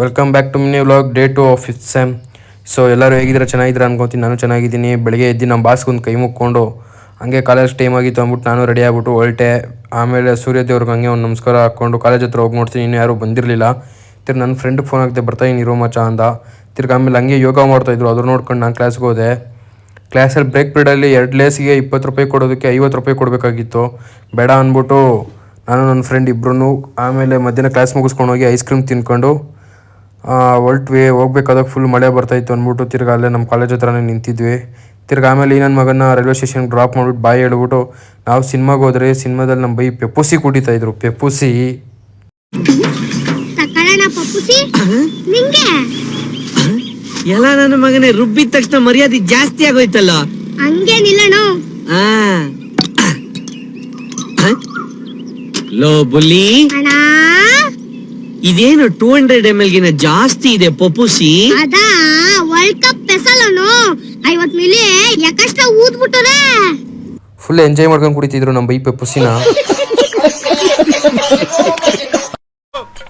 Welcome back to mini vlog day 2 of 5th sem. So ಎಲ್ಲರೂ ಹೇಗಿದ್ರೆ ಚೆನ್ನಾಗಿದ್ರೆ ಅನ್ಕೊತೀನಿ. ನಾನು ಚೆನ್ನಾಗಿದ್ದೀನಿ. ಬೆಳಗ್ಗೆ ಎದ್ದು ನಮ್ಮ ಬಾಸ್ಗೆ ಒಂದು ಕೈ ಮುಕ್ಕೊಂಡು ಹಂಗೆ ಕಾಲೇಜ್ ಟೈಮ್ ಆಗಿತ್ತು ಅಂದ್ಬಿಟ್ಟು ನಾನು ರೆಡಿ ಆಗ್ಬಿಟ್ಟು ಹೊರಟೆ. ಆಮೇಲೆ ಸೂರ್ಯದೇವ್ರಿಗೆ ಹಂಗೆ ಒಂದು ನಮಸ್ಕಾರ ಹಾಕ್ಕೊಂಡು ಕಾಲೇಜ್ ಹತ್ರ ಹೋಗಿ ನೋಡ್ತೀನಿ, ಇನ್ನೂ ಯಾರೂ ಬಂದಿರಲಿಲ್ಲ. ತಿರ್ಗಿ ನನ್ನ ಫ್ರೆಂಡ್ಗೆ ಫೋನ್ ಹಾಕಿದೆ, ಬರ್ತಾಯಿನಿ ಇರೋ ಮಚ್ಚ ಅಂದ. ತಿರ್ಗಿ ಆಮೇಲೆ ಹಂಗೆ ಯೋಗ ಮಾಡ್ತಾಯಿದ್ರು, ಅದ್ರ ನೋಡ್ಕೊಂಡು ನಾನು ಕ್ಲಾಸ್ಗೆ ಹೋದೆ. ಕ್ಲಾಸಲ್ಲಿ ಬ್ರೇಕ್ ಪೀರಿಯಡಲ್ಲಿ 2 ಲೇಸಿಗೆ 20 ರೂಪಾಯಿ ಕೊಡೋದಕ್ಕೆ 50 ರೂಪಾಯಿ ಕೊಡಬೇಕಾಗಿತ್ತು. ಬೇಡ ಅಂದ್ಬಿಟ್ಟು ನಾನು ನನ್ನ ಫ್ರೆಂಡ್ ಇಬ್ಬರೂ ಆಮೇಲೆ ಮಧ್ಯಾಹ್ನ ಕ್ಲಾಸ್ ಮುಗಿಸ್ಕೊಂಡು ಹೋಗಿ ಐಸ್ ಕ್ರೀಮ್ ತಿನ್ಕೊಂಡು ಹೊರಟ್ವಿ. ಹೋಗ್ಬೇಕಾದಾಗ ಫುಲ್ ಮಳೆ ಬರ್ತಾಯಿತ್ತು ಅಂದ್ಬಿಟ್ಟು ತಿರ್ಗಿ ಅಲ್ಲೇ ನಮ್ಮ ಕಾಲೇಜ್ ಹತ್ರನೇ ನಿಂತಿದ್ವಿ. ತಿರ್ಗಿ ಆಮೇಲೆ ಈ ನನ್ನ ಮಗನ ರೈಲ್ವೆ ಸ್ಟೇಷನ್ಗೆ ಡ್ರಾಪ್ ಮಾಡಿಬಿಟ್ಟು ಬಾಯ್ ಹೇಳ್ಬಿಟ್ಟು ನಾವು ಸಿನಿಮಾಗೆ ಹೋದ್ರೆ ಸಿನಿಮಾದಲ್ಲಿ ನಮ್ಮ ಬೈ ಪೆಪ್ಪುಸಿ ಕುಡಿತಾಯಿದ್ರು. ಪೆಪ್ಪುಸಿ ಎಲ್ಲ ನನ್ನ ಮಗನೇ ರುಬ್ಬಿದ ತಕ್ಷಣ ಮರ್ಯಾದೆ ಜಾಸ್ತಿ ಆಗೋಯ್ತಲ್ಲ. ಹಂಗೇನಿಲ್ಲ ಲೋ ಬುಲ್ಲಿ, ಇದೇನು 200 ml ಗಿನ ಜಾಸ್ತಿ ಇದೆ ಪಪ್ಪುಸಿ. ಅದಾ ವರ್ಲ್ಡ್ ಕಪ್ ಪೆಸಲನು 50 ಮಿಲಿ ಯಾಕಷ್ಟ ಊದ್ಬಿಟ್ಟರೆ ಫುಲ್ ಎಂಜಾಯ್ ಮಾಡ್ಕೊಂಡು ಕುಡಿತಿದ್ರು ನಮ್ಮ ಬೈ ಪೆಪ್ಪುಸಿನ.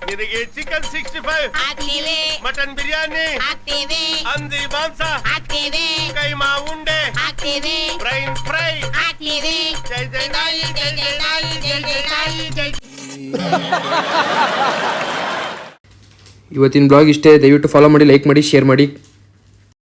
ನಿನಗೆ ಚಿಕನ್ 65 ಹಾಕ್ತೀವಿ, ಮಟನ್ ಬಿರಿಯಾನಿ ಹಾಕ್ತೀವಿ, ಹಂದಿ ಮಾಂಸ ಹಾಕ್ತೀವಿ, ಕೈಮಾ ಉಂಡೆ ಹಾಕ್ತೀವಿ, ಬ್ರೈನ್ ಫ್ರೈ ಹಾಕ್ತೀವಿ. ಜೈ ಜೈ ನಾಯಿ ಜೈ ಜೈ ನಾಯಿ ಜೈ ಜೈ ನಾಯಿ ಜೈ. ಇವತ್ತಿನ ಬ್ಲಾಗ್ ಇಷ್ಟೇ. ದಯವಿಟ್ಟು ಫಾಲೋ ಮಾಡಿ, ಲೈಕ್ ಮಾಡಿ, ಶೇರ್ ಮಾಡಿ.